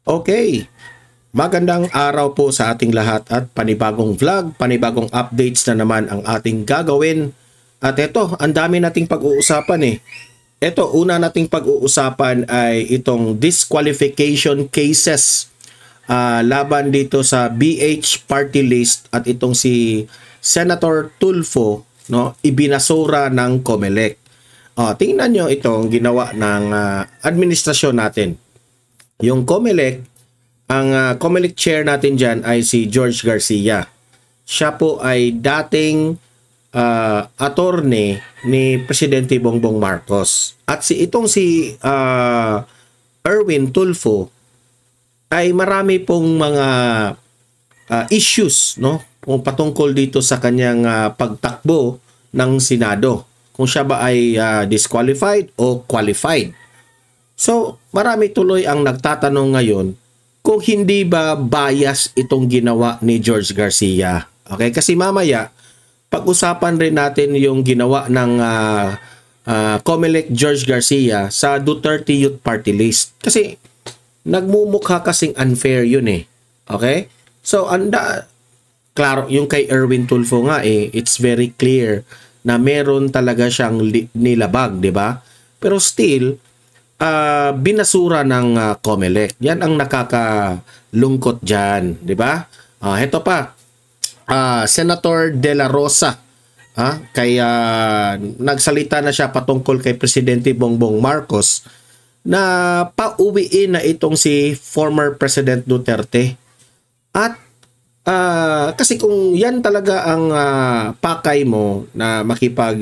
Okay, magandang araw po sa ating lahat at panibagong vlog, panibagong updates na naman ang ating gagawin. At ito, ang dami nating pag-uusapan eh. Ito, una nating pag-uusapan ay itong disqualification cases laban dito sa BH party list at itong si Senator Tulfo, no, ibinasura ng COMELEC. Tingnan nyo itong ginawa ng administrasyon natin. Yung COMELEC, ang COMELEC chair natin dyan ay si George Garcia. Siya po ay dating attorney ni Presidente Bongbong Marcos. At itong si Erwin Tulfo ay marami pong mga issues, no, kung patungkol dito sa kanyang pagtakbo ng Senado. Kung siya ba ay disqualified o qualified. So, marami tuloy ang nagtatanong ngayon kung hindi ba bias itong ginawa ni George Garcia. Okay? Kasi mamaya, pag-usapan rin natin yung ginawa ng COMELEC George Garcia sa Duterte Youth Party List. Kasi, nagmumukha kasing unfair yun eh. Okay? So, klaro, yung kay Erwin Tulfo nga it's very clear na meron talaga siyang nilabag, di ba? Pero still, binasura ng COMELEC. Yan ang nakakalungkot dyan, di ba? Ito pa, Senator De La Rosa, kaya nagsalita na siya patungkol kay Presidente Bongbong Marcos na pauwiin na itong si former President Duterte. At kasi kung yan talaga ang pakay mo na makipag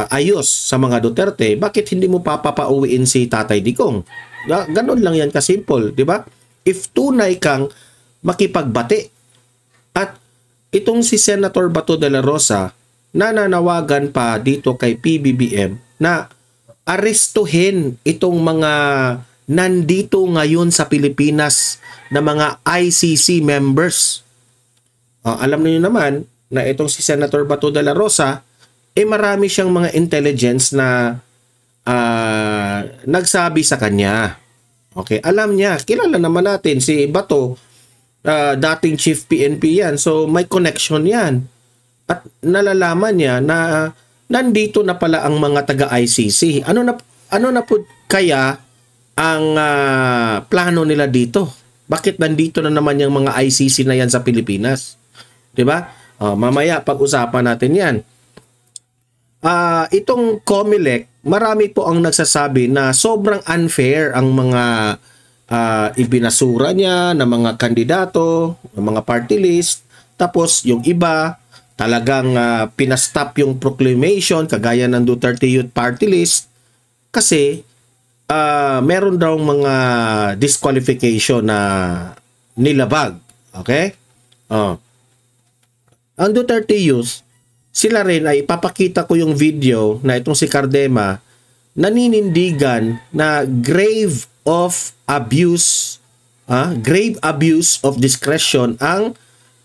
ayos sa mga Duterte, bakit hindi mo papauwiin si Tatay Digong? Ganon lang yan kasimple, di ba? If tunay kang makipagbati. At itong si Senator Bato de la Rosa, nananawagan pa dito kay PBBM na arestuhin itong mga nandito ngayon sa Pilipinas na mga ICC members. Alam niyo naman na itong si Senator Bato de la Rosa, marami siyang mga intelligence na nagsabi sa kanya. Okay, alam niya, kilala naman natin si Bato, dating chief PNP yan, so may connection yan. At nalalaman niya na nandito na pala ang mga taga-ICC. Ano na po kaya ang plano nila dito? Bakit nandito na naman yung mga ICC na yan sa Pilipinas? 'Di ba? Mamaya pag-usapan natin yan. Itong COMELEC, marami po ang nagsasabi na sobrang unfair ang mga ibinasura niya ng mga kandidato, ng mga party list. Tapos yung iba, talagang pinastop yung proclamation, kagaya ng Duterte Youth Party List. Kasi meron daw mga disqualification na nilabag. Okay? Ang Duterte Youth, sila rin ay ipapakita ko yung video na itong si Cardema naninindigan na grave abuse of discretion ang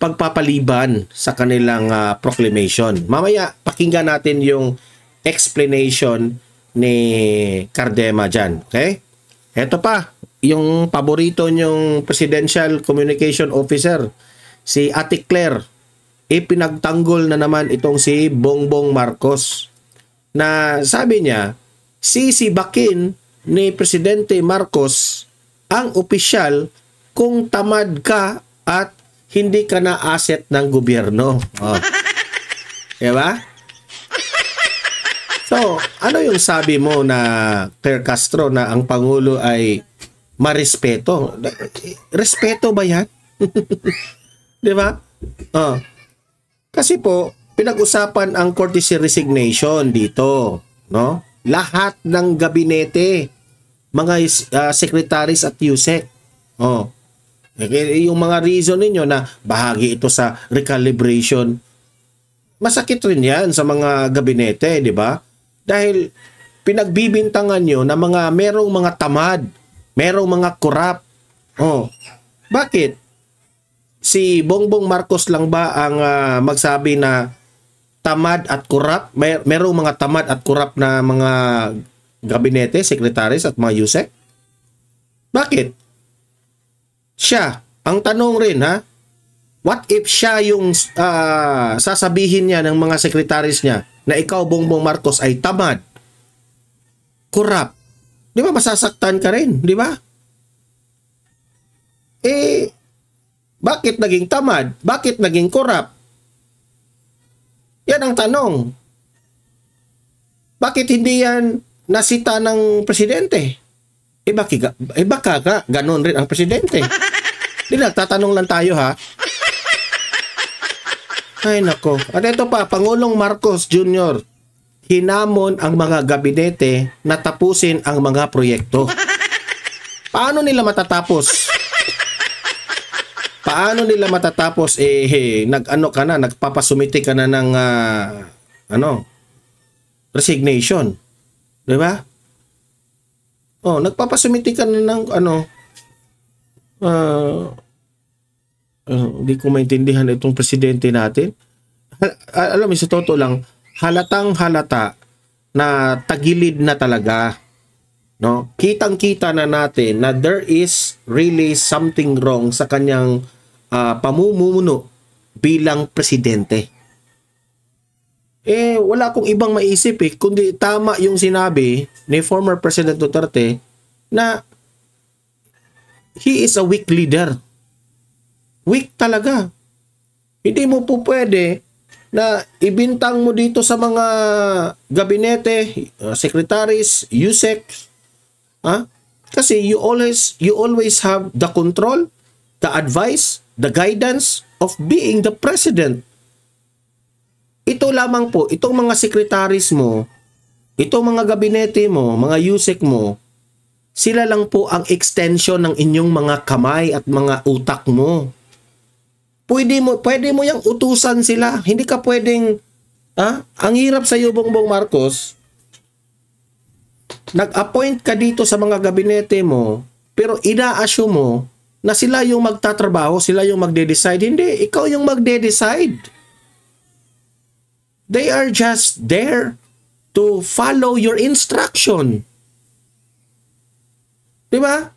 pagpapaliban sa kanilang proclamation. Mamaya pakinggan natin yung explanation ni Cardema dyan. Okay? Ito pa, yung paborito nyong Presidential Communication Officer, si Ate Claire, pinagtanggol na naman itong si Bongbong Marcos na sabi niya, sisibakin ni Presidente Marcos ang opisyal kung tamad ka at hindi ka na asset ng gobyerno. Diba? So, ano yung sabi mo na Claire Castro na ang Pangulo ay marespeto? Respeto ba yan? Diba? Kasi po, pinag-usapan ang courtesy resignation dito, no? Lahat ng gabinete, mga secretaries at USEC. Yung mga reason ninyo na bahagi ito sa recalibration, masakit rin yan sa mga gabinete, di ba? Dahil pinagbibintangan nyo na merong mga tamad, merong mga korap. Bakit? Si Bongbong Marcos lang ba ang magsabi na tamad at korap? Merong mga tamad at korap na mga gabinete, sekretaris at mga USEC? Bakit? Siya, ang tanong rin ha, what if siya yung sasabihin niya ng mga sekretaris niya na ikaw, Bongbong Marcos, ay tamad, corrupt? Di ba masasaktan ka rin, di ba? Bakit naging tamad? Bakit naging corrupt? Yan ang tanong. Bakit hindi yan nasita ng presidente? Baka ganon rin ang presidente. Di nagtatanong lang tayo ha. Ay nako. At ito pa, Pangulong Marcos Jr. hinamon ang mga gabinete na tapusin ang mga proyekto. Paano nila matatapos? Paano nila matatapos? Nagpapasumite ka na ng resignation. Di ba? Nagpapasumite ka na ng hindi ko maintindihan itong presidente natin. Alam mo, sa totoo lang, halatang halata na tagilid na talaga. No? Kitang-kita na natin na there is really something wrong sa kanyang pamumuno bilang presidente. Wala akong ibang maisip kundi tama yung sinabi ni former President Duterte na he is a weak leader. Weak talaga. Hindi mo po pwede na ibintang mo dito sa mga gabinete, secretaries, USEC, kasi you always have the control, the advice, the guidance of being the president. Ito lamang po, itong mga secretaries mo, itong mga gabinete mo, mga USEC mo, sila lang po ang extension ng inyong mga kamay at mga utak mo. Pwede mo yang utusan sila. Hindi ka pwedeng, ang hirap sa iyo, Bongbong Marcos, nag-appoint ka dito sa mga gabinete mo, pero ina-assume mo na sila yung magtatrabaho, sila yung magde-decide. Hindi, ikaw yung magde-decide. They are just there to follow your instruction. Diba?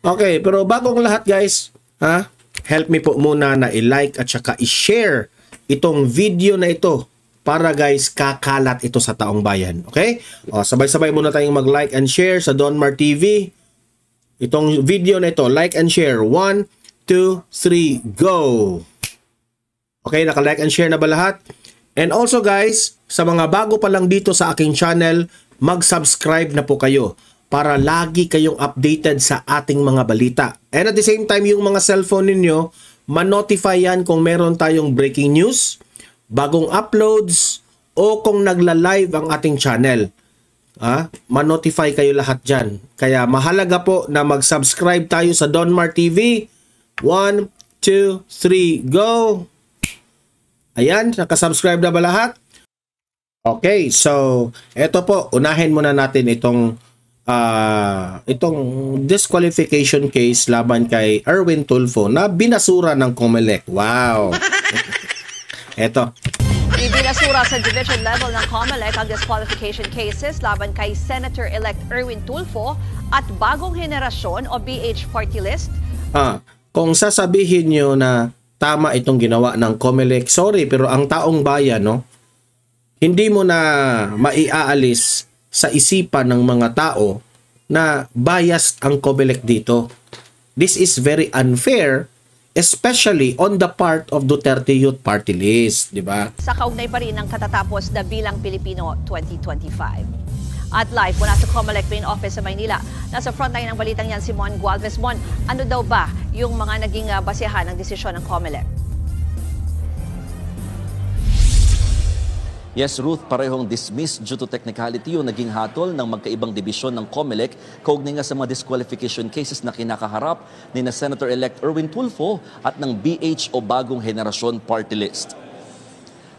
Okay, pero bago ang lahat guys, help me po muna na i-like at saka i-share itong video na ito para guys kakalat ito sa taong bayan. Okay? Sabay-sabay muna tayong mag-like and share sa Donmar TV. Itong video na ito, like and share. 1, 2, 3, go! Okay, naka-like and share na ba lahat? And also guys, sa mga bago pa lang dito sa aking channel, mag-subscribe na po kayo para lagi kayong updated sa ating mga balita. And at the same time, yung mga cellphone ninyo, ma-notify yan kung meron tayong breaking news, bagong uploads, o kung nagla-live ang ating channel. Ma-notify kayo lahat dyan. Kaya mahalaga po na mag-subscribe tayo sa Donmar TV. 1, 2, 3, go! Ayan, nakasubscribe na ba lahat? Okay, so eto po, unahin muna natin itong disqualification case laban kay Erwin Tulfo na binasura ng COMELEC. Wow! Eto. Ibinasura sa division level ng COMELEC ang disqualification cases laban kay Senator-elect Erwin Tulfo at Bagong Henerasyon o BH Party List. Kung sasabihin nyo na tama itong ginawa ng COMELEC, sorry, pero ang taong bayan, hindi mo na maiaalis sa isipan ng mga tao na biased ang COMELEC dito. This is very unfair, especially on the part of Duterte Youth Party List, di ba? Sa kaugnay pa rin ng katatapos na Bilang Pilipino 2025. At live mula sa COMELEC Main Office sa Maynila, nasa frontline ng balitang yan si Mon Gualvez. Mon, ano daw ba yung mga naging basehan ng desisyon ng COMELEC? Yes, Ruth, parehong dismissed due to technicality yung naging hatol ng magkaibang dibisyon ng COMELEC kaugnay nga sa mga disqualification cases na kinakaharap ni na Senator-elect Erwin Tulfo at ng BH o Bagong Henerasyon Party List.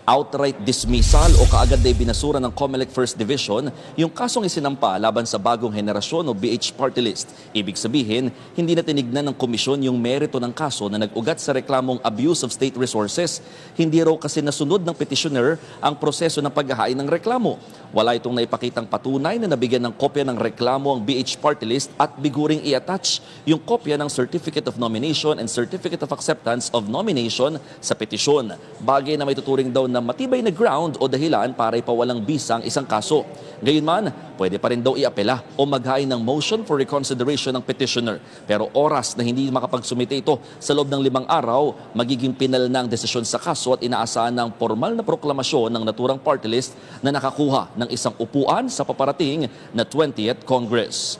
outright dismissal o kaagad na ibinasura ng COMELEC First Division yung kasong isinampa laban sa bagong henerasyon o BH Party List. Ibig sabihin, hindi na tinignan ng komisyon yung merito ng kaso na nag-ugat sa reklamong abuse of state resources. Hindi raw kasi nasunod ng petitioner ang proseso ng paghahain ng reklamo. Wala itong naipakitang patunay na nabigyan ng kopya ng reklamo ang BH Party List at biguring i-attach yung kopya ng Certificate of Nomination and Certificate of Acceptance of Nomination sa petisyon. Bagay na may tuturing daw na matibay na ground o dahilan para ipawalang bisa ang isang kaso. Gayunman, pwede pa rin daw iapela o maghain ng motion for reconsideration ng petitioner. Pero oras na hindi makapagsumite ito sa loob ng 5 araw, magiging pinal na ang desisyon sa kaso at inaasahan ng formal na proklamasyon ng naturang party list na nakakuha ng isang upuan sa paparating na 20th Congress.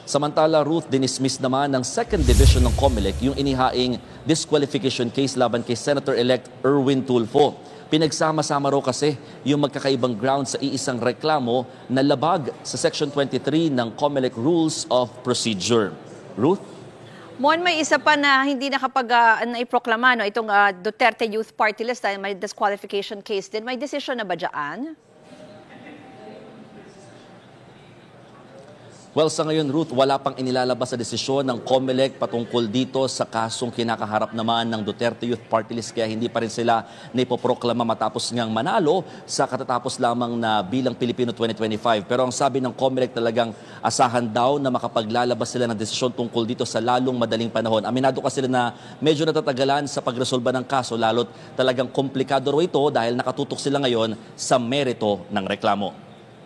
Samantala, Ruth, dinismiss naman ng 2nd Division ng COMELEC yung inihaing disqualification case laban kay Senator-elect Erwin Tulfo. Pinagsama-sama raw kasi yung magkakaibang ground sa iisang reklamo na labag sa Section 23 ng COMELEC Rules of Procedure. Ruth? Mon, may isa pa na hindi naiproklama, no? Itong Duterte Youth Party List, may disqualification case din. May decision na ba dyan? Well, sa ngayon, Ruth, wala pang inilalabas sa desisyon ng COMELEC patungkol dito sa kasong kinakaharap naman ng Duterte Youth Party List, kaya hindi pa rin sila naipoproklama matapos ngang manalo sa katatapos lamang na Bilang Pilipino 2025. Pero ang sabi ng COMELEC talagang asahan daw na makapaglalabas sila ng desisyon tungkol dito sa lalong madaling panahon. Aminado kasi sila na medyo natatagalan sa pagresolba ng kaso, lalo't talagang komplikado raw ito dahil nakatutok sila ngayon sa merito ng reklamo.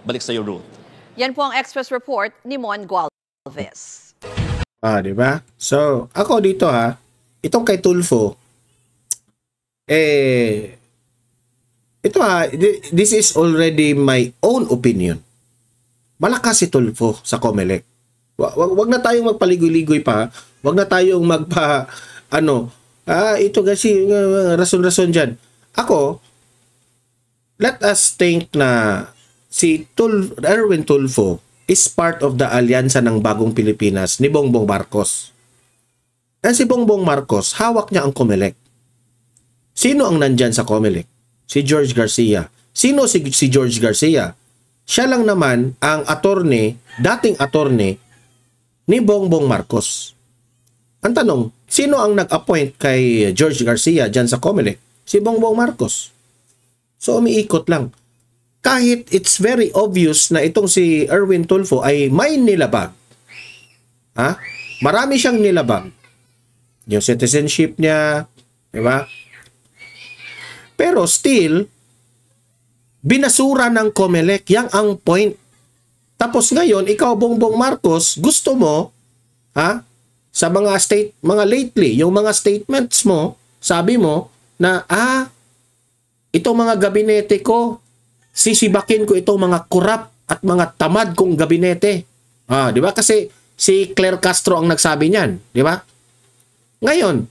Balik sa iyo, Ruth. Yan po ang Express Report ni Mon Gualvez. Di ba? So, ako dito itong kay Tulfo, this is already my own opinion. Malakas si Tulfo sa COMELEC. Wag na tayong magpaligoy-ligoy pa. Wag na tayong ito kasi rason-rason dyan. Ako, let us think na si Erwin Tulfo is part of the alyansa ng Bagong Pilipinas ni Bongbong Marcos. At si Bongbong Marcos, hawak niya ang COMELEC. Sino ang nandyan sa COMELEC? Si George Garcia. Sino si George Garcia? Siya lang naman ang dating attorney ni Bongbong Marcos. Ang tanong, sino ang nag-appoint kay George Garcia dyan sa COMELEC? Si Bongbong Marcos. So, umiikot lang. Kahit it's very obvious na itong si Erwin Tulfo ay may nilabag. Marami siyang nilabag. Yung citizenship niya, di ba? Pero still, binasura ng COMELEC, yang ang point. Tapos ngayon, ikaw Bongbong Marcos, gusto mo, sa mga lately, yung mga statements mo, sabi mo na, itong mga gabinete ko, sisibakin ko itong mga korap at mga tamad kong gabinete. Di ba? Kasi si Claire Castro ang nagsabi niyan, di ba? Ngayon,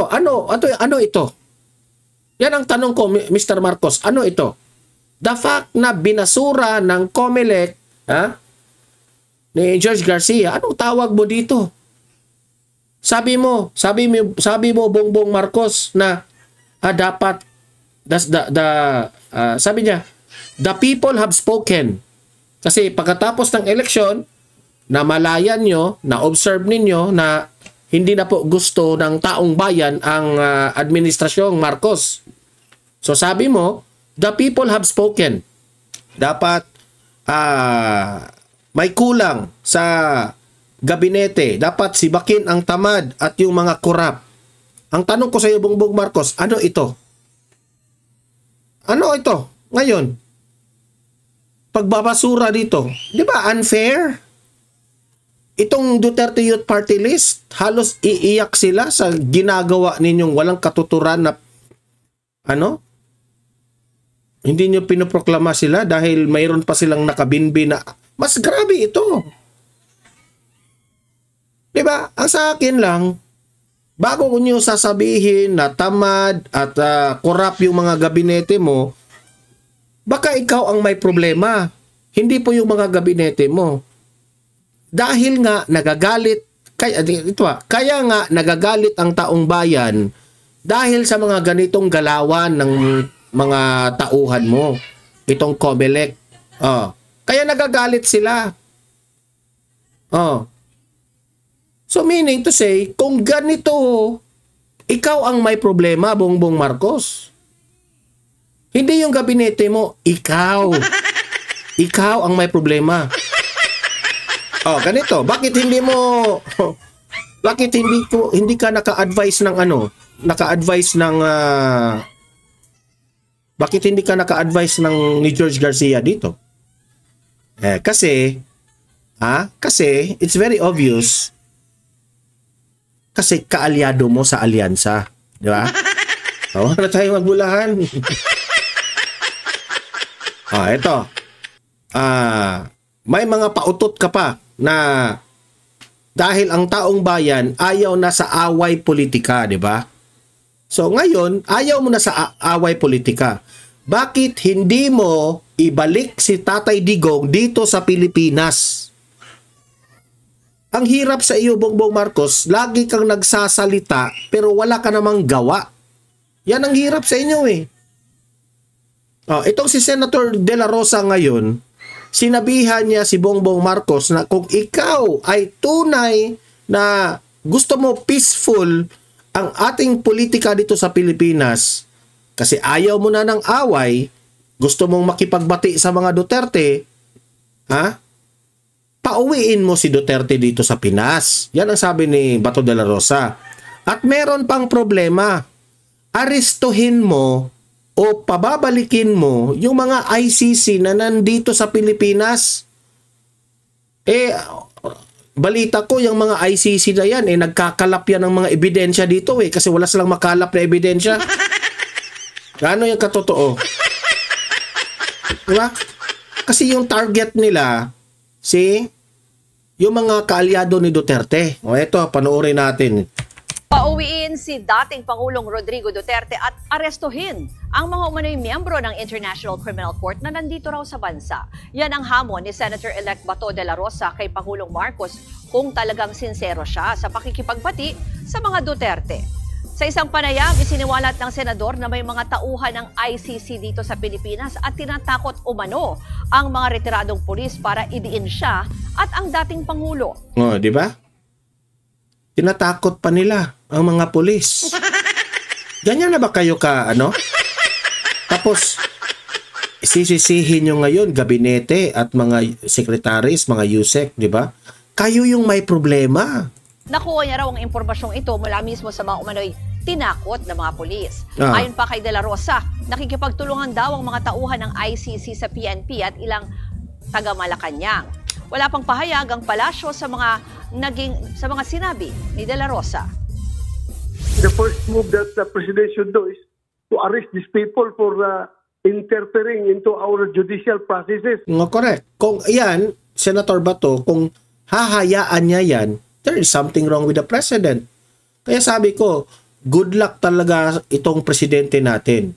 ano ito? Yan ang tanong ko, Mr. Marcos, ano ito? The fact na binasura ng COMELEC, ni George Garcia, anong tawag mo dito? Sabi mo Bongbong Marcos na dapat sabi niya, the people have spoken. Kasi pagkatapos ng eleksyon, namalayan nyo, na-observe ninyo na hindi na po gusto ng taong bayan ang administrasyong Marcos. So sabi mo, the people have spoken. Dapat may kulang sa gabinete. Dapat sibakin ang tamad at yung mga korap. Ang tanong ko sa iyo, Bongbong Marcos, ano ito? Ano ito? Ngayon, pagbabasura dito, di ba unfair? Itong Duterte Youth Party List, halos iiyak sila sa ginagawa ninyong walang katuturan na hindi nyo pinoproklama sila dahil mayroon pa silang nakabinbi na mas grabe ito. Di ba? Ang sa akin lang, bago ko nyo sasabihin na tamad at korap yung mga gabinete mo, baka ikaw ang may problema. Hindi po yung mga gabinete mo. Dahil nga nagagalit, kaya nga nagagalit ang taong bayan Dahil sa mga ganitong galawan ng mga tauhan mo, itong COMELEC. Kaya nagagalit sila. So meaning to say, kung ganito, ikaw ang may problema, Bongbong Marcos. Hindi yung gabinete mo, ikaw. Ikaw ang may problema. Ganito, bakit hindi ka naka-advise ng bakit hindi ka naka-advise ni George Garcia dito? Kasi it's very obvious. Kasi kaalyado mo sa alyansa, di ba? Huwag na tayo magbulahan. Ito. May mga pautot ka pa na dahil ang taong bayan ayaw na sa away politika, di ba? So ngayon, ayaw mo na sa away politika. Bakit hindi mo ibalik si Tatay Digong dito sa Pilipinas? Ang hirap sa iyo, Bongbong Marcos, lagi kang nagsasalita pero wala ka namang gawa. Yan ang hirap sa inyo eh. Itong si Senator De La Rosa ngayon, sinabihan niya si Bongbong Marcos na kung ikaw ay tunay na gusto mo peaceful ang ating politika dito sa Pilipinas, kasi ayaw mo na ng away, gusto mong makipagbati sa mga Duterte, pauwiin mo si Duterte dito sa Pinas. Yan ang sabi ni Bato de la Rosa. At meron pang problema. Arestuhin mo o pababalikin mo yung mga ICC na nandito sa Pilipinas. Balita ko yung mga ICC na yan, nagkakalap yan ng mga ebidensya dito kasi wala silang makalap na ebidensya. Ano yung katotoo? Diba? Kasi yung target nila, yung mga kaalyado ni Duterte. Ito, panoorin natin. Pauwiin si dating Pangulong Rodrigo Duterte at arestuhin ang mga umano'y miyembro ng International Criminal Court na nandito raw sa bansa. Yan ang hamon ni Senator-elect Bato de la Rosa kay Pangulong Marcos kung talagang sincero siya sa pakikipagbati sa mga Duterte. Sa isang panayam, isiniwalat ng senador na may mga tauhan ng ICC dito sa Pilipinas at tinatakot umano ang mga retiradong pulis para idiin siya at ang dating Pangulo. Di ba? Tinatakot pa nila ang mga pulis. Ganyan na ba kayo Tapos, sisisihin nyo ngayon, gabinete at mga sekretaris, mga USEC, di ba? Kayo yung may problema. Nakuha niya raw ang impormasyong ito mula mismo sa mga umano'y tinakot na mga pulis. Ayon pa kay De La Rosa, nakikipagtulungan daw ang mga tauhan ng ICC sa PNP at ilang taga-Malacanang. Wala pang pahayag ang palasyo sa mga sinabi ni De La Rosa. The first move that the President should do is to arrest these people for interfering into our judicial processes. Correct. Kung yan, Senator Bato, kung hahayaan niya yan, there is something wrong with the President. Kaya sabi ko, good luck talaga itong presidente natin.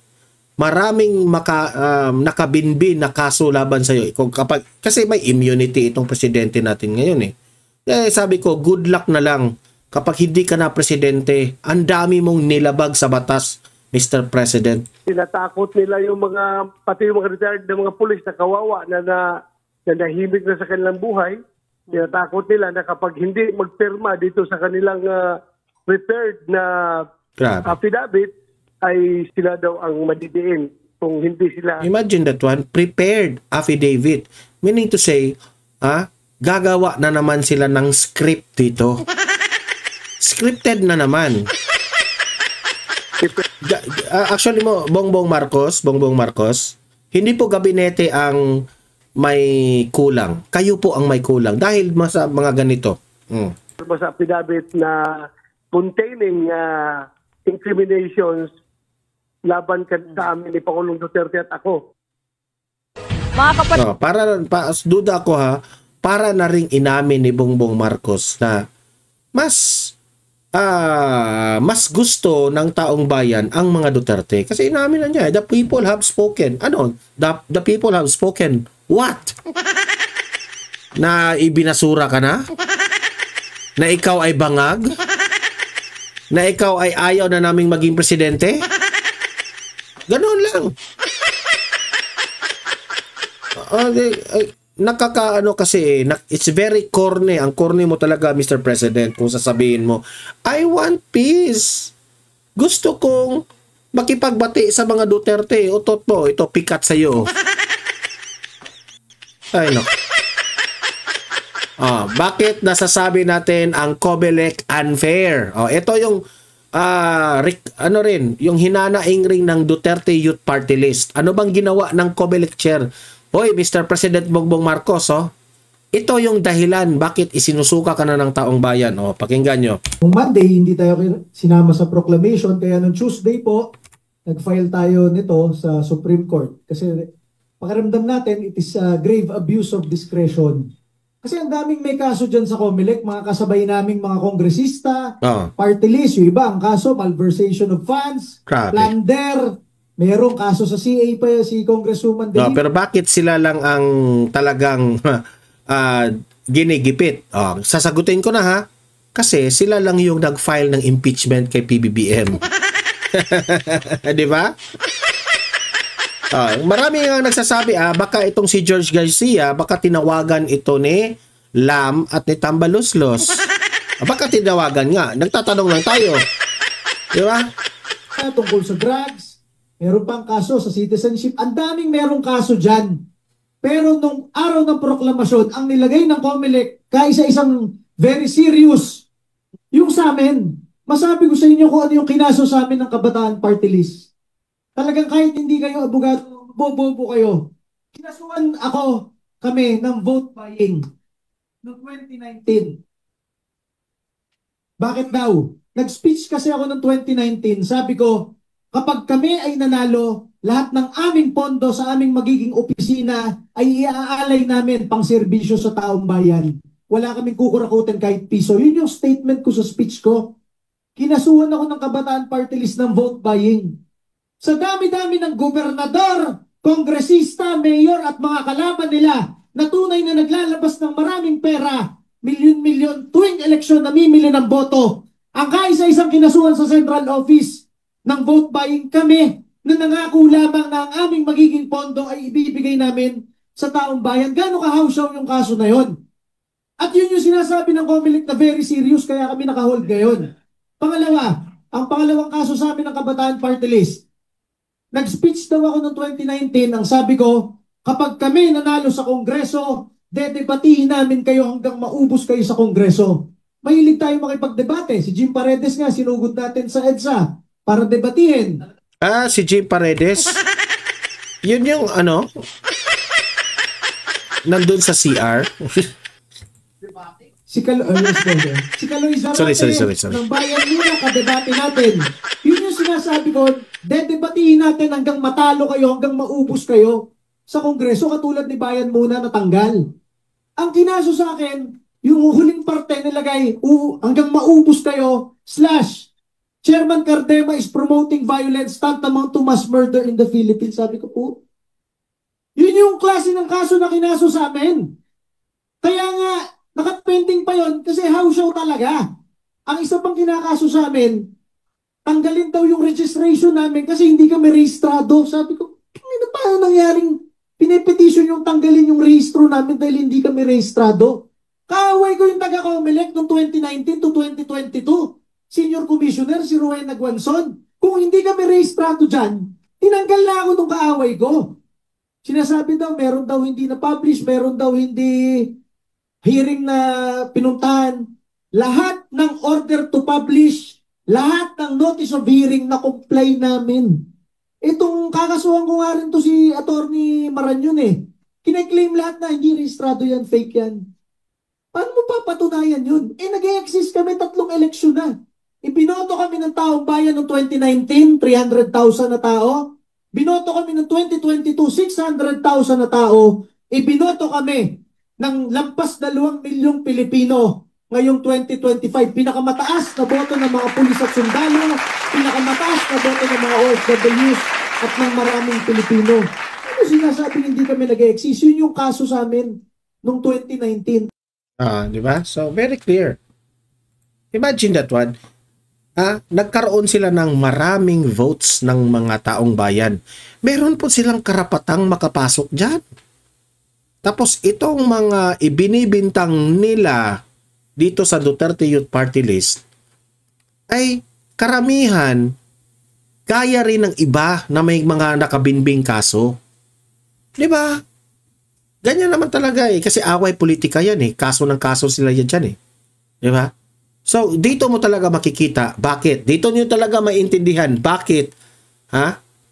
Maraming nakabinbin na kaso laban sa iyo. Kasi may immunity itong presidente natin ngayon Kaya sabi ko, good luck na lang. Kapag hindi ka na presidente, ang dami mong nilabag sa batas, Mr. President. Tinatakot nila pati yung mga retired na mga pulis na kawawa na nahimik na sa kanilang buhay. Tinatakot nila na kapag hindi magpirma dito sa kanilang prepared na affidavit, ay sila daw ang madidiin kung hindi sila. Imagine that one, prepared affidavit. Meaning to say, gagawa na naman sila ng script dito. Scripted na naman. Actually Bongbong Marcos, hindi po gabinete ang may kulang. Kayo po ang may kulang dahil sa mga ganito. Sa affidavit na containing incriminations laban sa amin ni Pangulong Duterte at ako. Mga kapatid, duda ko para na ring inamin ni Bongbong Marcos na mas gusto ng taong bayan ang mga Duterte. Kasi inamin na niya, the people have spoken. The people have spoken. What? Na ibinasura ka na? Na ikaw ay bangag? na ikaw ay ayaw na naming maging presidente? Ganon lang. Nakakaano kasi it's very corny. Ang corny mo talaga, Mr. President, kung sasabihin mo, I want peace. Gusto kong makipagbati sa mga Duterte. Utot mo, ito, pikat sa'yo. Ay, no. Bakit nasasabi natin ang COMELEC unfair? Ito yung yung hinanaing ring ng Duterte Youth Party List. Ano bang ginawa ng COMELEC chair? Hoy, Mr. President Bongbong Marcos, ito yung dahilan bakit isinusuka ka na ng taong bayan. Pakinggan nyo. Nung Monday, hindi tayo sinama sa proclamation, kaya nung Tuesday po, nag-file tayo nito sa Supreme Court. Kasi pakiramdam natin, it is grave abuse of discretion. Kasi ang daming may kaso dyan sa COMELEC, mga kasabay naming mga kongresista, party list, yung iba, ang kaso, malversation of funds, plunder, merong kaso sa CA pa si Congresswoman Delima. Pero bakit sila lang ang talagang ginigipit? Sasagutin ko na ha, kasi sila lang yung nag-file ng impeachment kay PBBM. Di ba? Marami nga nagsasabi, baka itong si George Garcia, baka tinawagan ito ni Lam at ni Tambaluslos. Baka tinawagan nga. Nagtatanong lang tayo. Di ba? Tungkol sa drugs, meron pang kaso sa citizenship. Ang daming merong kaso dyan. Pero nung araw ng proklamasyon, ang nilagay ng COMELEC, kaisa-isang very serious, yung sa amin. Masabi ko sa inyo kung ano yung kinaso sa amin ng Kabataan Party List. Talagang kahit hindi kayo abogado, bobo kayo. Kinasuhan kami ng vote buying noong 2019. Bakit daw? Nag-speech kasi ako noong 2019. Sabi ko, kapag kami ay nanalo, lahat ng aming pondo sa aming magiging opisina ay iaalay namin pang serbisyo sa taong bayan. Wala kaming kukurakutin kahit piso. Yun yung statement ko sa speech ko. Kinasuhan ako ng Kabataan Party List ng vote buying. Sa dami-dami ng gobernador, kongresista, mayor at mga kalaban nila na tunay na naglalabas ng maraming pera, milyon-milyon tuwing eleksyon namimili ng boto, ang kaisa-isang kinasuhan sa central office ng vote buying kami na nangako lamang na ang aming magiging pondo ay ibibigay namin sa taong bayan. Gano'ng kahawsaw yung kaso na yon? At yun yung sinasabi ng COMELEC na very serious kaya kami nakahold ngayon. Pangalawa, ang pangalawang kaso sa amin ng Kabataan Party List, nag-speech daw ako noong 2019, ang sabi ko, kapag kami nanalo sa Kongreso, dedebatihin namin kayo hanggang maubos kayo sa Kongreso. Mahilig tayo makipagdebate. Si Jim Paredes nga, sinugod natin sa EDSA para debatihin. Si Jim Paredes? Yun yung nandun sa CR? Si Kaloy Zarate, sorry. ng bayan muna, kadebate natin. Yun yung sinasabi ko, dedebatihin natin hanggang matalo kayo, hanggang maubos kayo sa Kongreso, katulad ni Bayan Muna na tanggal. Ang kinaso sa akin, yung huling parte nilagay, hanggang maubos kayo, / Chairman Cardema is promoting violence tantamount to mass murder in the Philippines. Sabi ko po, yun yung klase ng kaso na kinaso sa amin. Kaya nga, nakapending pa yon kasi house show talaga. Ang isa pang kinakaso sa amin, tanggalin daw yung registration namin kasi hindi kami rehistrado. Sabi ko, ano paano nangyaring pinipetition yung tanggalin yung rehistro namin dahil hindi kami rehistrado? Kaaway ko yung taga-COMELEC noong 2019 to 2022. Senior Commissioner, si Rowena Guanzon. Kung hindi kami rehistrado dyan, tinanggal na ako nung kaaway ko. Sinasabi daw, meron daw hindi na-publish, meron daw hindi hearing na pinuntahan. Lahat ng order to publish, lahat ng notice of hearing na comply namin. Itong kakasuhan ko nga rin to si Attorney Maranyon Kine-claim lahat na hindi rehistrado yan, fake yan. Paano mo papatunayan yun? Nag-e-exist kami 3 eleksyon na. Ibinoto kami ng taong bayan noong 2019, 300,000 na tao. Binoto kami ng 2022, 600,000 na tao. Ibinoto kami ng lampas 2 milyong Pilipino ngayong 2025. Pinakamataas na boto ng mga pulis at sundalo, pinakamataas na boto ng mga OFWs at ng maraming Pilipino. Ano sinasabi hindi kami nag-exist? Yun yung kaso sa amin noong 2019. Di ba? So, very clear. Imagine that one. nagkaroon sila ng maraming votes ng mga taong bayan. Meron po silang karapatang makapasok dyan. Tapos itong mga ibinibintang nila dito sa Duterte Youth Party List ay karamihan kaya rin ng iba na may mga nakabinbing kaso. 'Di ba? Ganyan naman talaga kasi away politika yan kaso ng kaso sila yan dyan 'Di ba? So, dito mo talaga makikita bakit. Dito nyo talaga maintindihan bakit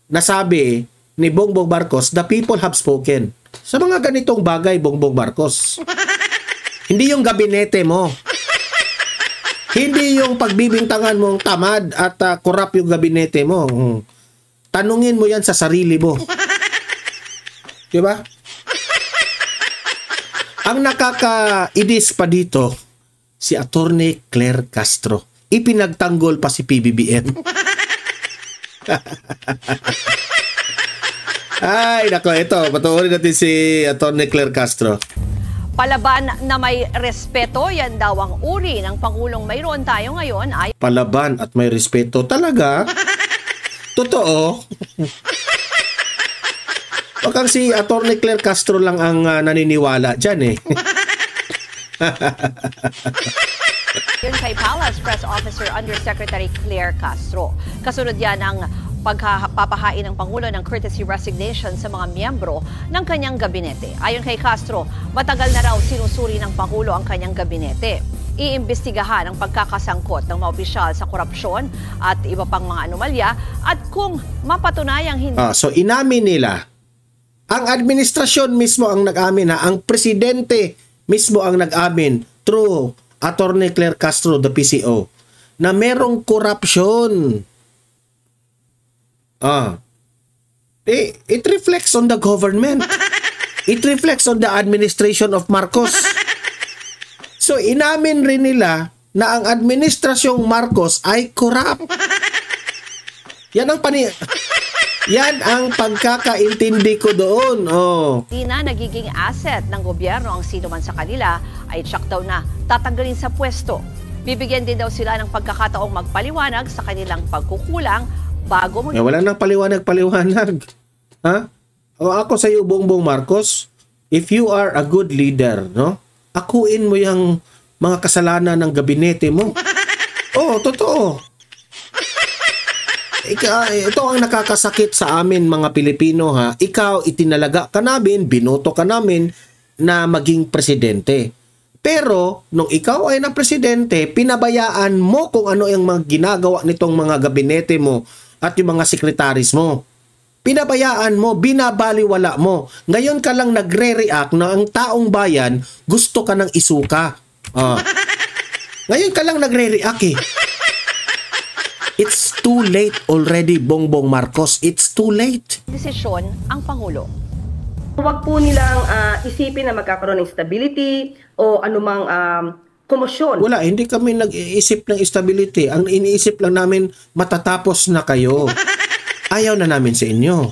nasabi ni Bongbong Marcos, the people have spoken. Sa mga ganitong bagay, Bongbong Marcos. Hindi yung gabinete mo. Hindi yung pagbibintangan mong tamad at corrupt yung gabinete mo. Tanungin mo yan sa sarili mo. Diba? Ang nakaka-idis pa dito, si Attorney Claire Castro. Ipinagtanggol pa si PBBM. Ay, nako, ito. Patuloy natin si Attorney Claire Castro. Palaban na may respeto, yan daw ang uri ng Pangulong mayroon tayo ngayon. Palaban at may respeto talaga? Totoo? Bakang si Attorney Claire Castro lang ang naniniwala dyan Yun kay Palace Press Officer Undersecretary Claire Castro. Kasunod yan ang pagpapahain ng Pangulo ng courtesy resignation sa mga miyembro ng kanyang gabinete. Ayon kay Castro, matagal na raw sinusuri ng Pangulo ang kanyang gabinete. Iimbestigahan ang pagkakasangkot ng mga opisyal sa korupsyon at iba pang mga anomalya at kung mapatunayang hindi... So inamin nila, ang administrasyon mismo ang nag-amin ang presidente mismo ang nag-amin through Attorney Claire Castro, the PCO, na merong corruption. It reflects on the government. It reflects on the administration of Marcos. So, inamin rin nila na ang administrasyong Marcos ay corrupt. Yan ang pagkakaintindi ko doon. Di na nagiging asset ng gobyerno ang sino man sa kanila ay tsak daw na tatanggalin sa pwesto. Bibigyan din daw sila ng pagkakataong magpaliwanag sa kanilang pagkukulang bago wala nang paliwanag. Ako sa iyo, Bongbong Marcos, if you are a good leader, akuin mo yung mga kasalanan ng gabinete mo. Totoo. Ito ang nakakasakit sa amin mga Pilipino Ikaw itinalaga ka namin, binoto ka namin na maging presidente. Pero nung ikaw ay na presidente, pinabayaan mo kung ano yung mga ginagawa nitong mga gabinete mo at yung mga sekretaris mo. Pinabayaan mo, binabaliwala mo. Ngayon ka lang nagre-react na ang taong bayan gusto ka ng isuka. Ngayon ka lang nagre-react It's too late already, Bongbong Marcos. It's too late. Desisyon ang Pangulo. Huwag po nilang isipin na magkakaroon ng stability o anumang komosyon. Wala, hindi kami nag-iisip ng stability. Ang iniisip lang namin, matatapos na kayo. Ayaw na namin sa inyo.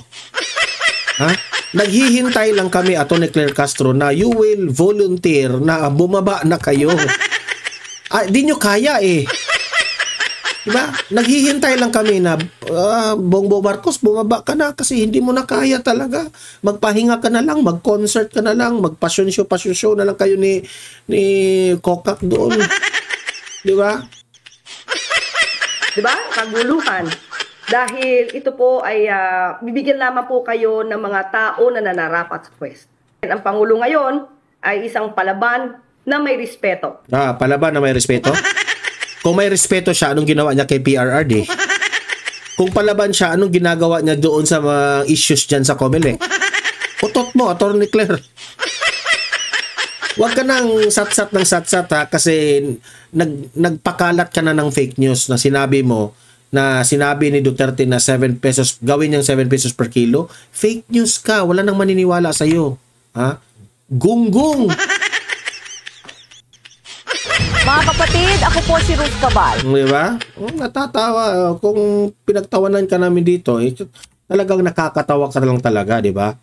Naghihintay lang kami, Atty. Claire Castro, na you will volunteer na bumaba na kayo. Di nyo kaya Diba? Naghihintay lang kami na Bongbong Marcos, bumaba ka na kasi hindi mo na kaya talaga. Magpahinga ka na lang, mag-concert ka na lang, mag-passion show na lang kayo ni Kokak doon. Diba? Diba? Kaguluhan. Dahil ito po ay bibigyan lamang po kayo ng mga tao na nanarapat sa pwesto. Ang Pangulo ngayon ay isang palaban na may respeto. Palaban na may respeto? Kung may respeto siya, anong ginawa niya kay PRRD? Kung palaban siya, anong ginagawa niya doon sa mga issues dyan sa COMELEC? Utot mo, Atty. Claire. Huwag ka nang satsat ng satsat kasi nagpakalat ka na ng fake news na sinabi mo na sinabi ni Duterte na 7 pesos, gawin niyang 7 pesos per kilo. Fake news ka, wala nang maniniwala sa'yo. Gunggong! Mga kapatid, ako po si Ruth Cabal. Diba? Natatawa. Kung pinagtawanan ka namin dito, talagang nakakatawa ka lang talaga, diba?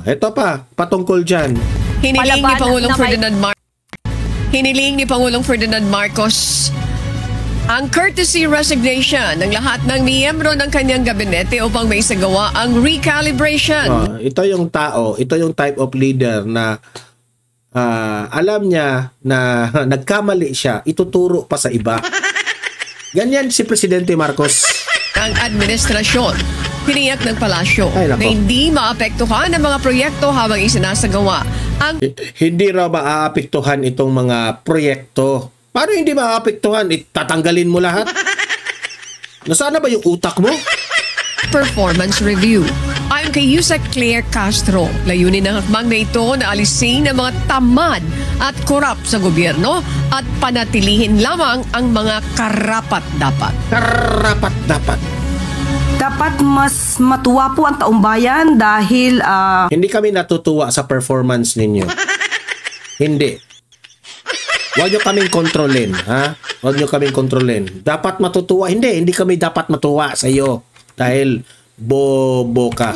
Ito pa, patungkol dyan. Hiniling ni Pangulong Ferdinand Marcos ang courtesy resignation ng lahat ng miyembro ng kanyang gabinete upang maisagawa ang recalibration. Ito yung tao, ito yung type of leader na alam niya na nagkamali siya, ituturo pa sa iba. Ganyan si Presidente Marcos. Ang administrasyon, tiniyak ng palasyo Ay, nako. na hindi maapektuhan ang mga proyekto habang isinasagawa. Hindi raw maaapektuhan itong mga proyekto. Paano hindi maaapektuhan? Tatanggalin mo lahat? Nasaan na ba yung utak mo? Performance review. Ayon kay Yusek Claire Castro, layunin ng hakbang na ito na alisin ang mga tamad at korap sa gobyerno at panatilihin lamang ang mga karapat-dapat. Karapat-dapat. Dapat mas matuwa po ang taong bayan dahil Hindi kami natutuwa sa performance ninyo. Hindi. Huwag nyo kaming kontrolin, ha? Huwag nyo kaming kontrolin. Dapat matutuwa. Hindi kami dapat matuwa sa iyo. Dahil bobo ka.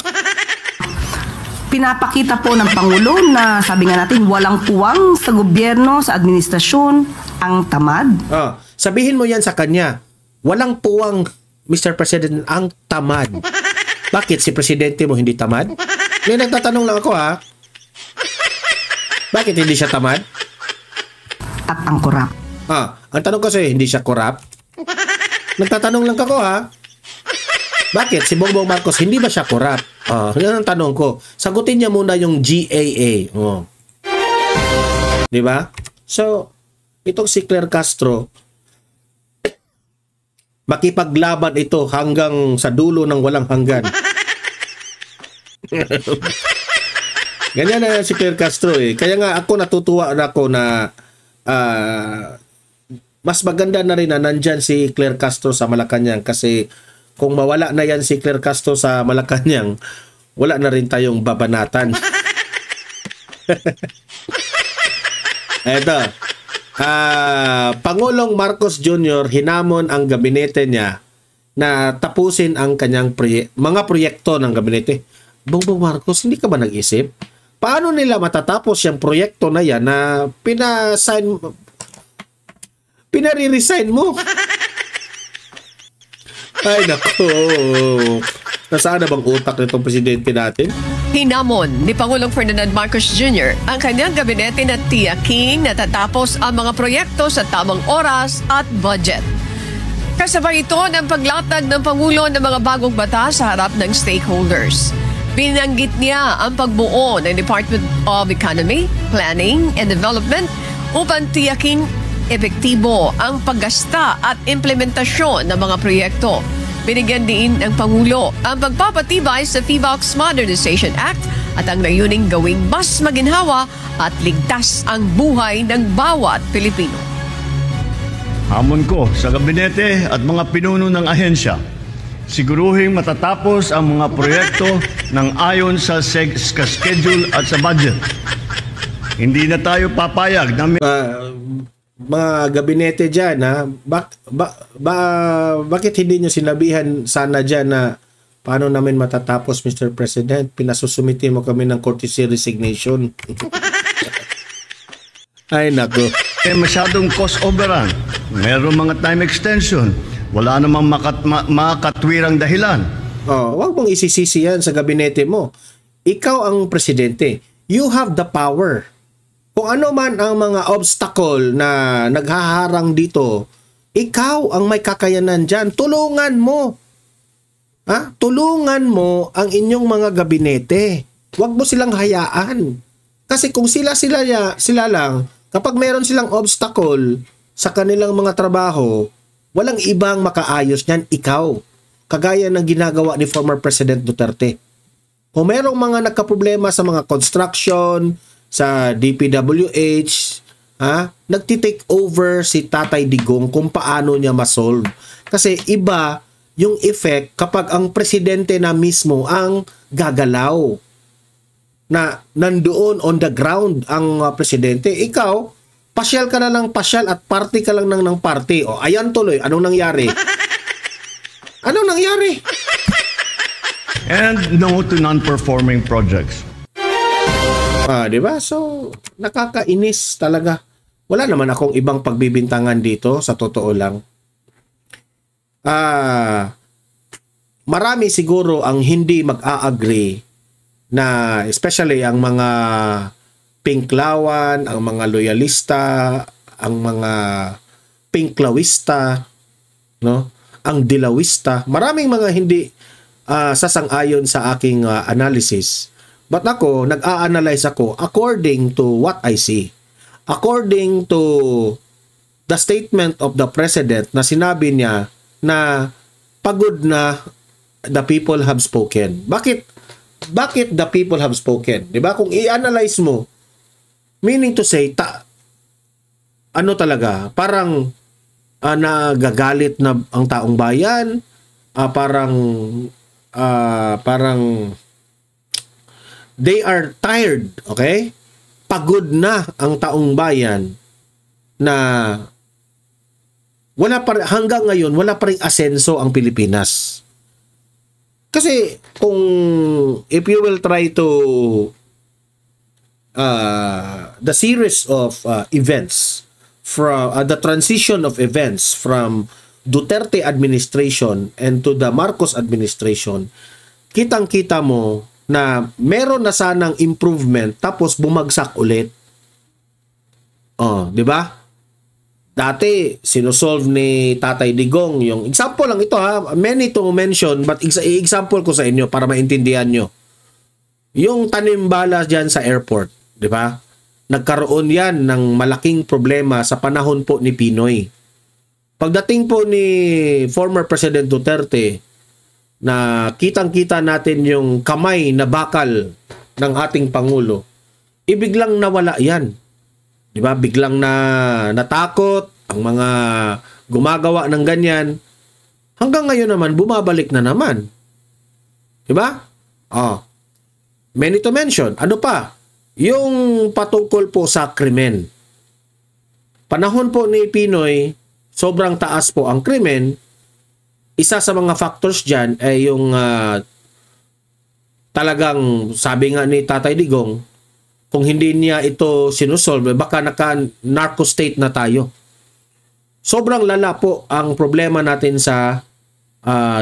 pinapakita po ng Pangulo na sabi nga natin walang puwang sa gobyerno, sa administrasyon, ang tamad. Sabihin mo yan sa kanya. Walang puwang, Mr. President, ang tamad. Bakit si Presidente mo hindi tamad? May nagtatanong lang ako, ha? Bakit hindi siya tamad? At ang korap. Ang tanong ko sa'yo, hindi siya korap? Nagtatanong lang ako, ha? Bakit si Bongbong Marcos hindi ba siya korap? Yan ang tanong ko. Sagutin niya muna yung GAA. Di ba? So, itong si Claire Castro, makipaglaban ito hanggang sa dulo ng walang hanggan. Ganyan na si Claire Castro eh. Kaya nga ako natutuwa na ako na mas maganda na rin na nandyan si Claire Castro sa Malacanang kasi kung mawala na yan si Claire Castro sa Malacanang, wala na rin tayong babanatan. Eto. Pangulong Marcos Jr. hinamon ang gabinete niya na tapusin ang kanyang mga proyekto ng gabinete. Bongbong Marcos, hindi ka ba nag-isip? Paano nila matatapos yung proyekto na yan na pinare-resign mo? Ay, nako. Nasaan na bang utak nitong presidente natin? Hinamon ni Pangulong Ferdinand Marcos Jr. ang kanyang gabinete na tiyaking natatapos ang mga proyekto sa tamang oras at budget. Kasabay ito ng paglatag ng Pangulo ng mga bagong batas sa harap ng stakeholders. Binanggit niya ang pagbuo ng Department of Economy, Planning and Development upang tiyaking epektibo ang paggasta at implementasyon ng mga proyekto. Binigyan din ng Pangulo ang pagpapatibay sa PHIVOLCS Modernization Act at ang layuning gawing mas maginhawa at ligtas ang buhay ng bawat Pilipino. Hamon ko sa gabinete at mga pinuno ng ahensya, siguruhing matatapos ang mga proyekto ng ayon sa schedule at sa budget. Hindi na tayo papayag na mga gabinete dyan, ha? Bakit hindi nyo sinabihan sana dyan na paano namin matatapos, Mr. President? Pinasusumiti mo kami ng courtesy resignation. Ay, nako. Masyadong cost overrun. Meron mga time extension. Wala namang makatwirang dahilan. Huwag mong isisisi yan sa gabinete mo. Ikaw ang presidente. You have the power. Kung ano man ang mga obstacle na naghaharang dito, ikaw ang may kakayanan dyan. Tulungan mo. Tulungan mo ang inyong mga gabinete. Huwag mo silang hayaan. Kasi kung sila lang, kapag meron silang obstacle sa kanilang mga trabaho, walang ibang makaayos niyan, ikaw. Kagaya ng ginagawa ni former President Duterte. Kung merong mga nagkaproblema sa mga construction, sa DPWH, nagtitake over si Tatay Digong kung paano niya masolve. Kasi iba yung effect kapag ang presidente na mismo ang gagalaw. Na nandoon on the ground ang presidente. Ikaw, pasyal ka na ng pasyal at party ka lang ng party. O, ayan tuloy. Anong nangyari? Anong nangyari? And no to non-performing projects. Diba? So, nakakainis talaga. Wala naman akong ibang pagbibintangan dito, sa totoo lang. marami siguro ang hindi mag-a-agree na especially ang mga pinklawan, ang mga loyalista, ang mga pinklawista, no? Ang dilawista. Maraming mga hindi sasang-ayon sa aking analysis. But ako, nag-a-analyze ako according to what I see. According to the statement of the President na sinabi niya na pagod na, the people have spoken. Bakit the people have spoken? 'Di ba? Kung i-analyze mo, meaning to say, ano talaga, parang nagagalit na ang taong bayan, parang they are tired, okay? Pagod na ang taong bayan na hanggang ngayon wala pa ring asenso ang Pilipinas. Kasi kung if you will try to the series of events from the transition of events from Duterte administration and to the Marcos administration, kitang-kita mo na meron na sanang improvement tapos bumagsak ulit. Di ba? Dati sinosolve ni Tatay Digong yung example lang ito ha, many to mention but example ko sa inyo para maintindihan nyo. Yung tanim bala diyan sa airport, di ba? Nagkaroon yan ng malaking problema sa panahon po ni Pinoy. Pagdating po ni former President Duterte, na kitang-kita natin yung kamay na bakal ng ating Pangulo, ibiglang nawala yan. Di ba? Biglang natakot ang mga gumagawa ng ganyan. Hanggang ngayon naman, bumabalik na naman. Di ba? Many to mention. Ano pa? Yung patungkol po sa krimen. Panahon po ni Pinoy, sobrang taas po ang krimen. Isa sa mga factors dyan ay yung talagang sabi nga ni Tatay Digong, kung hindi niya ito sinusolve, baka naka-narco state na tayo. Sobrang lala po ang problema natin sa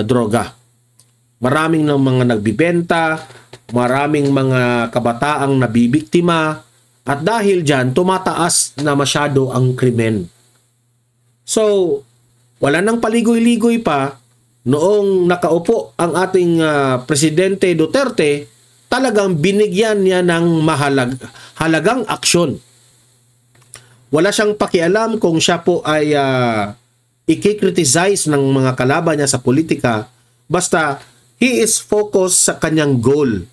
droga. Maraming ng mga nagbibenta, maraming mga kabataang nabibiktima, at dahil dyan, tumataas na masyado ang krimen. So, wala nang paligoy-ligoy pa, noong nakaupo ang ating Presidente Duterte, talagang binigyan niya ng halagang aksyon. Wala siyang pakialam kung siya po ay i-criticize ng mga kalaban niya sa politika, basta he is focused sa kanyang goal.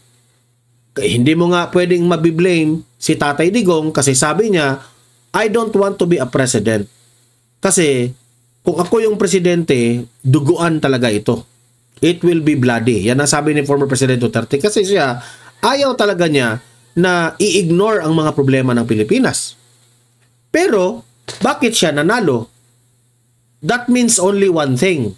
Hindi mo nga pwedeng mabiblame si Tatay Digong kasi sabi niya, I don't want to be a president. Kasi kung ako yung presidente, duguan talaga ito. It will be bloody. Yan ang sabi ni former President Duterte. Kasi siya, ayaw talaga niya na i-ignore ang mga problema ng Pilipinas. Pero, bakit siya nanalo? That means only one thing.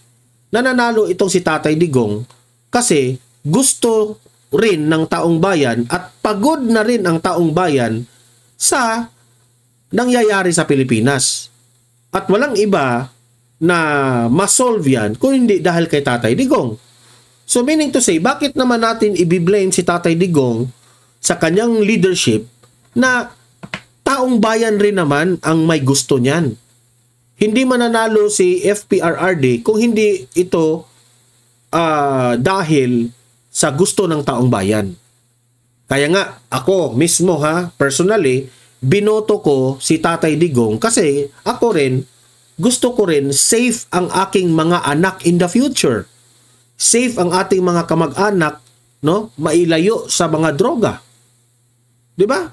Nananalo itong si Tatay Digong kasi gusto rin ng taong bayan at pagod na rin ang taong bayan sa nangyayari sa Pilipinas. At walang iba na masolve yan kung hindi dahil kay Tatay Digong. So meaning to say, bakit naman natin i-blame si Tatay Digong sa kanyang leadership na taong bayan rin naman ang may gusto niyan? Hindi mananalo si FPRRD kung hindi ito dahil sa gusto ng taong bayan. Kaya nga, ako mismo personally, binoto ko si Tatay Digong kasi ako rin, gusto ko rin safe ang aking mga anak in the future. Safe ang ating mga kamag-anak, no? Mailayo sa mga droga. 'Di ba?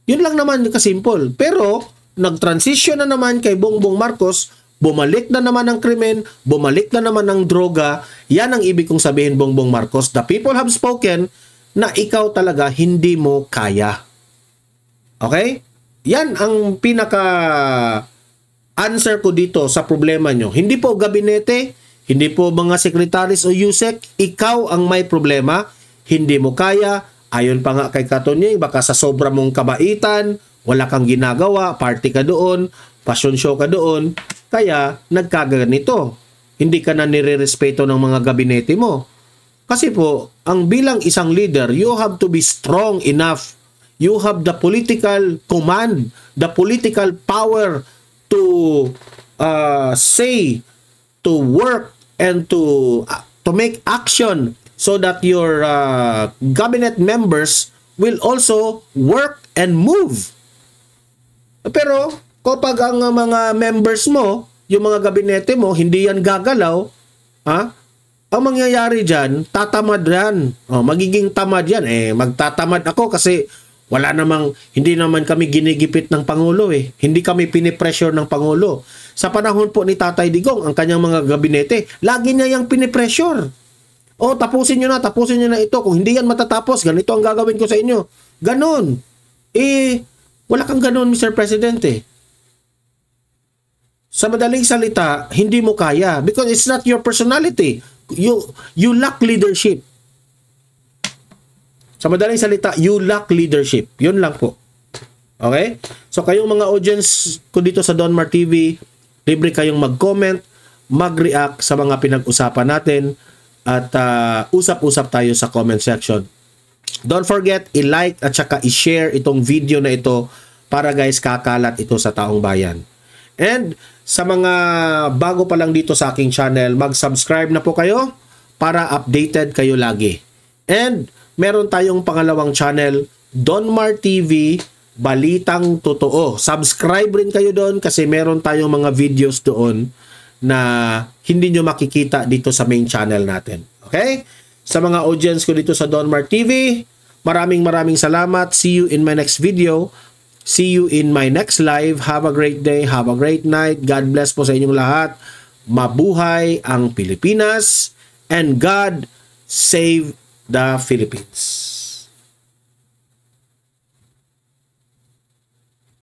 Yun lang naman kasimple. Pero nag-transition na naman kay Bongbong Marcos, bumalik na naman ang krimen, bumalik na naman ang droga. Yan ang ibig kong sabihin, Bongbong Marcos. The people have spoken na ikaw talaga hindi mo kaya. Okay? Yan ang answer ko dito sa problema nyo. Hindi po gabinete, hindi po mga sekretaris o yusek, ikaw ang may problema, hindi mo kaya. Ayon pa nga kay Katunying, baka sa sobra mong kabaitan, wala kang ginagawa, party ka doon, passion show ka doon, kaya nagkaganito. hindi ka na nirerespeto ng mga gabinete mo. Kasi po, ang bilang isang leader, you have to be strong enough. You have the political command, the political power to say, to work, and to make action so that your cabinet members will also work and move. Pero kapag ang mga members mo, yung mga gabinete mo, hindi yan gagalaw, ang mangyayari dyan, tatamad yan. Magiging tamad yan. Magtatamad ako kasi hindi naman kami ginigipit ng Pangulo eh. Hindi kami pinipressure ng Pangulo. Sa panahon po ni Tatay Digong, ang kanyang mga gabinete, lagi niya yung pinipressure. Tapusin nyo na ito. Kung hindi yan matatapos, ganito ang gagawin ko sa inyo. Ganon. Wala kang ganon, Mr. President eh. Sa madaling salita, hindi mo kaya because it's not your personality. You lack leadership. Sa madaling salita, you lack leadership. Yun lang po. Okay? So kayong mga audience ko dito sa Donmar TV, libre kayong mag-comment, mag-react sa mga pinag-usapan natin at usap-usap tayo sa comment section. Don't forget, i-like at saka i-share itong video na ito para guys kakalat ito sa taong bayan. And sa mga bago pa lang dito sa aking channel, mag-subscribe na po kayo para updated kayo lagi. And meron tayong pangalawang channel, Donmar TV, Balitang Totoo. Subscribe rin kayo doon kasi meron tayong mga videos doon na hindi nyo makikita dito sa main channel natin. Okay? Sa mga audience ko dito sa Donmar TV, maraming salamat. See you in my next video. See you in my next live. Have a great day. Have a great night. God bless po sa inyong lahat. Mabuhay ang Pilipinas. And God save the Philippines.